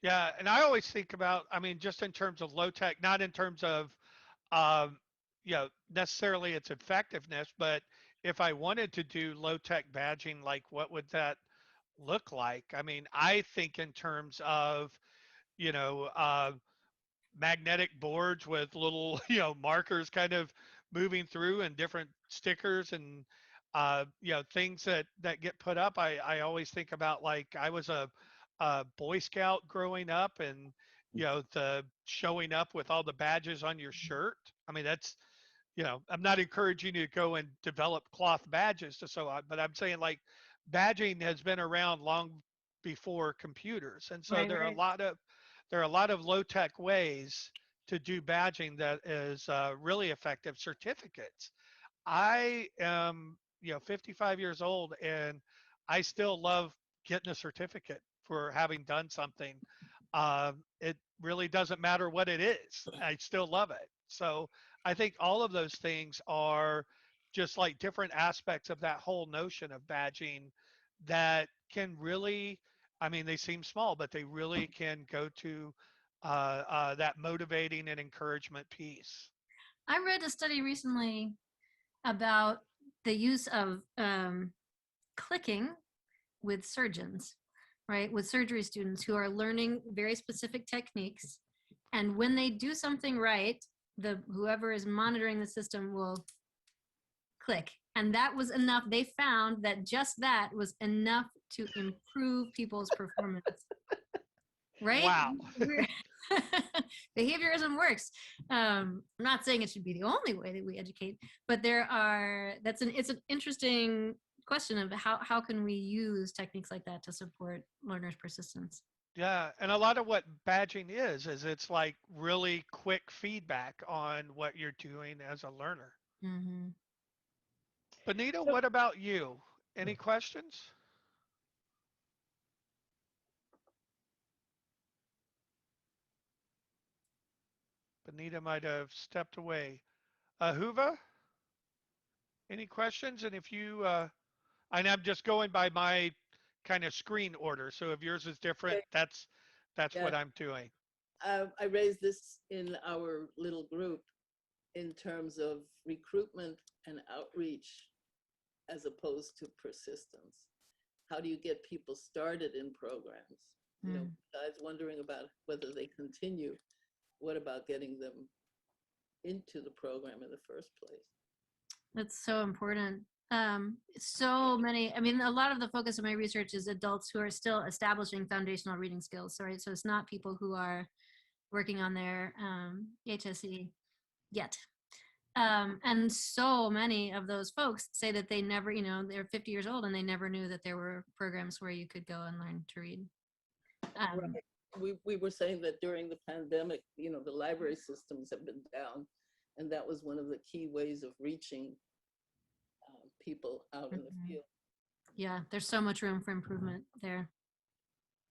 Yeah. And I always think about, I mean, just in terms of low tech, not in terms of, necessarily its effectiveness, but if I wanted to do low tech badging, like what would that look like? I mean, I think in terms of, magnetic boards with little, markers kind of moving through and different stickers and, things that get put up. I always think about, like, I was a Boy Scout growing up, and, the showing up with all the badges on your shirt. I mean, that's, I'm not encouraging you to go and develop cloth badges to sew on, but I'm saying, like, badging has been around long before computers. And so there are a lot of low tech ways to do badging that is really effective. Certificates. I am, 55 years old, and I still love getting a certificate for having done something. It really doesn't matter what it is. I still love it. So I think all of those things are just like different aspects of that whole notion of badging that can really, I mean, they seem small, but they really can go to that motivating and encouragement piece. I read a study recently about the use of clicking with surgeons, right? With surgery students who are learning very specific techniques. And when they do something right, whoever is monitoring the system will click. And that was enough. They found that just that was enough to improve people's performance. Right? Wow. Behaviorism works. I'm not saying it should be the only way that we educate, but it's an interesting question of how can we use techniques like that to support learners' persistence. Yeah, and a lot of what badging is it's like really quick feedback on what you're doing as a learner. Mm-hmm. Benita, what about you? Any questions? Benita might have stepped away. Huva, any questions? And if you, and I'm just going by my kind of screen order. So if yours is different, that's what I'm doing. I raised this in our little group in terms of recruitment and outreach as opposed to persistence. How do you get people started in programs? You know, guys wondering about whether they continue. What about getting them into the program in the first place. That's so important. So many, I mean, a lot of the focus of my research is adults who are still establishing foundational reading skills, right? So it's not people who are working on their HSE yet. And so many of those folks say that they never, you know, they're 50 years old and they never knew that there were programs where you could go and learn to read. Right. We were saying that during the pandemic, you know, the library systems have been down, and that was one of the key ways of reaching people out in the field. Yeah, there's so much room for improvement there.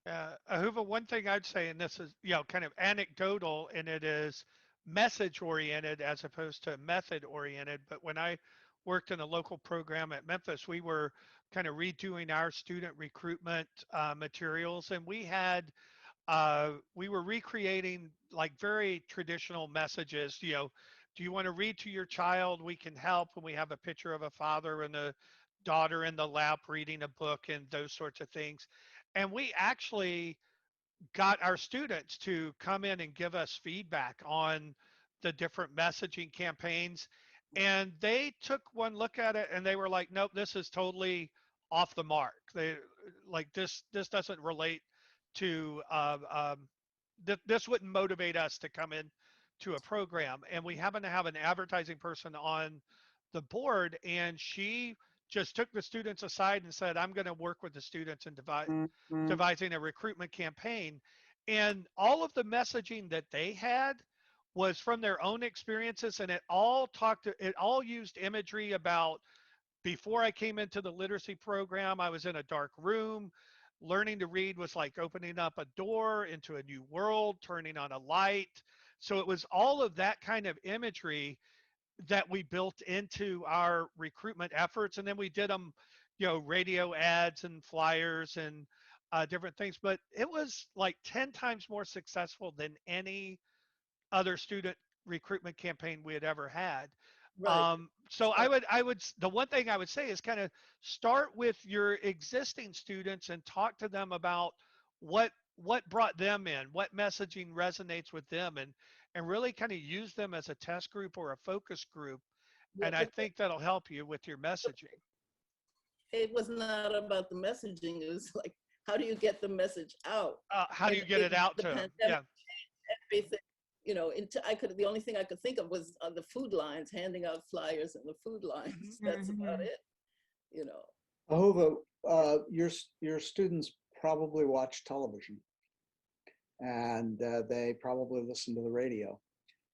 Ahuva, one thing I'd say, and this is, you know, kind of anecdotal, and it is message oriented as opposed to method oriented. But when I worked in a local program at Memphis, we were kind of redoing our student recruitment materials, and we were recreating like very traditional messages. You know, do you want to read to your child? We can help. And we have a picture of a father and a daughter in the lap reading a book and those sorts of things. And we actually got our students to come in and give us feedback on the different messaging campaigns. And they took one look at it and they were like, nope, this is totally off the mark. They like this doesn't relate to this wouldn't motivate us to come in to a program. And we happen to have an advertising person on the board, and she just took the students aside and said, I'm going to work with the students in devising a recruitment campaign. And all of the messaging that they had was from their own experiences, and it all used imagery about, before I came into the literacy program, I was in a dark room. Learning to read was like opening up a door into a new world, turning on a light. So it was all of that kind of imagery that we built into our recruitment efforts. And then we did them, you know, radio ads and flyers and different things. But it was like 10 times more successful than any other student recruitment campaign we had ever had. Right. So the one thing I would say is kind of start with your existing students and talk to them about what brought them in, what messaging resonates with them, and really kind of use them as a test group or a focus group. Yeah, And I think that'll help you with your messaging. it was not about the messaging. It was like, how do you get the message out? How do you get it out to them? Yeah. Everything, you know, the only thing I could think of was on the food lines, handing out flyers in the food lines. That's about it, you know. Ahuva, your students probably watch television, and they probably listen to the radio.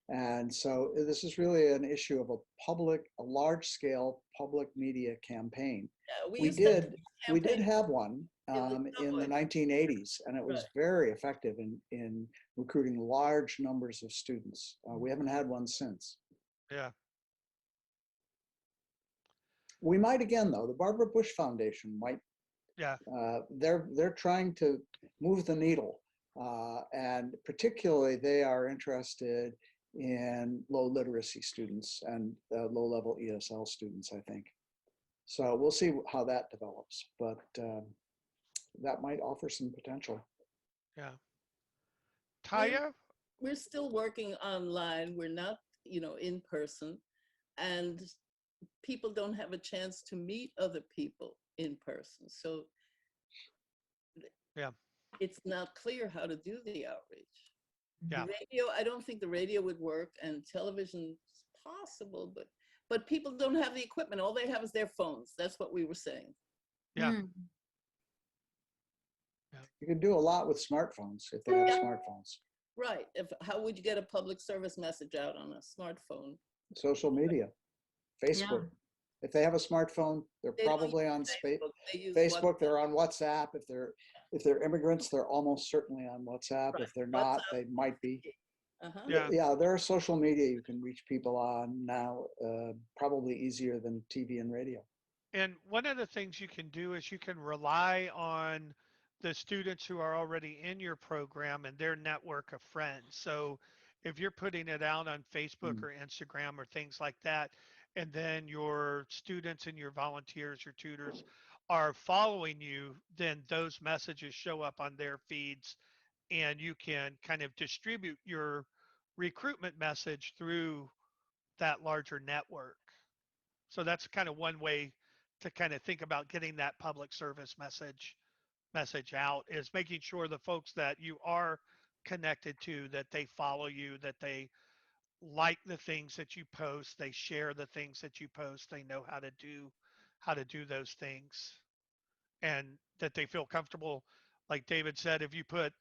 And so this is really an issue of a large-scale public media campaign. Yeah, we did have one in the 1980s, and it was very effective in recruiting large numbers of students. We haven't had one since. Yeah. We might again, though. The Barbara Bush Foundation might. Yeah. They're trying to move the needle, and particularly they are interested in low literacy students and low level ESL students, I think. So we'll see how that develops, but that might offer some potential. Yeah. Taya? We're still working online. We're not, you know, in person, and people don't have a chance to meet other people in person. So yeah, it's not clear how to do the outreach. Yeah. Radio, I don't think the radio would work, and television is possible, but people don't have the equipment. All they have is their phones. That's what we were saying. Yeah. You can do a lot with smartphones if they have smartphones. Right. How would you get a public service message out on a smartphone? Social media, Facebook. If they have a smartphone, they're probably on Facebook. They're on WhatsApp. If they're immigrants, they're almost certainly on WhatsApp. Right. If they're not, they might be. Yeah, there are social media you can reach people on now, probably easier than TV and radio. And one of the things you can do is you can rely on the students who are already in your program and their network of friends. So if you're putting it out on Facebook or Instagram or things like that, and then your students and your volunteers, your tutors are following you, then those messages show up on their feeds, and you can kind of distribute your recruitment message through that larger network. So that's kind of one way to kind of think about getting that public service message out, is making sure the folks that you are connected to, that they follow you, that they like the things that you post, they share the things that you post, they know how to do those things, and that they feel comfortable. Like David said, if you put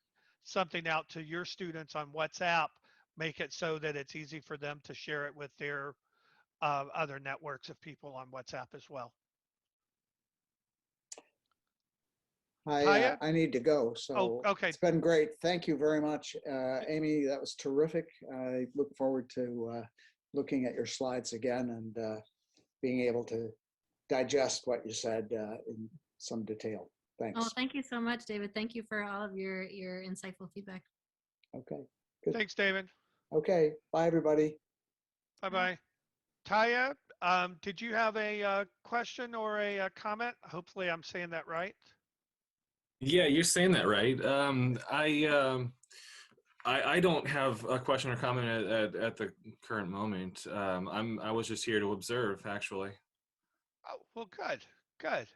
something out to your students on WhatsApp, make it so that it's easy for them to share it with their other networks of people on WhatsApp as well. Taya? I need to go, Oh, so okay. it's been great. Thank you very much, Amy. That was terrific. I look forward to looking at your slides again and being able to digest what you said in some detail. Thanks. Oh, thank you so much, David. Thank you for all of your insightful feedback. Okay, good. Thanks, David. Okay, bye, everybody. Bye-bye. Taya, did you have a question or a comment? Hopefully I'm saying that right. Yeah, you're saying that right. I don't have a question or comment at the current moment. I was just here to observe, actually. Oh, well, good.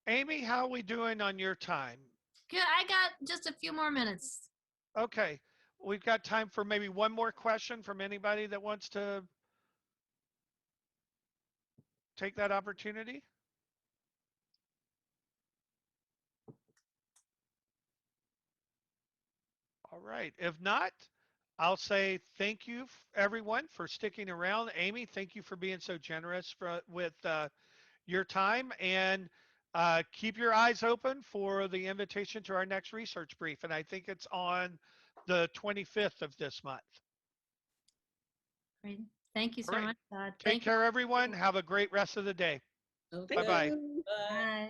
Amy, how are we doing on your time? Good. I got just a few more minutes. Okay, we've got time for maybe one more question from anybody that wants to take that opportunity. All right, if not, I'll say thank you everyone for sticking around. Amy, thank you for being so generous with your time, and keep your eyes open for the invitation to our next research brief. And I think it's on the 25th of this month. Great. Thank you All so right. much, Todd. Take care, everyone. Have a great rest of the day. Okay. Bye-bye. Bye. Bye.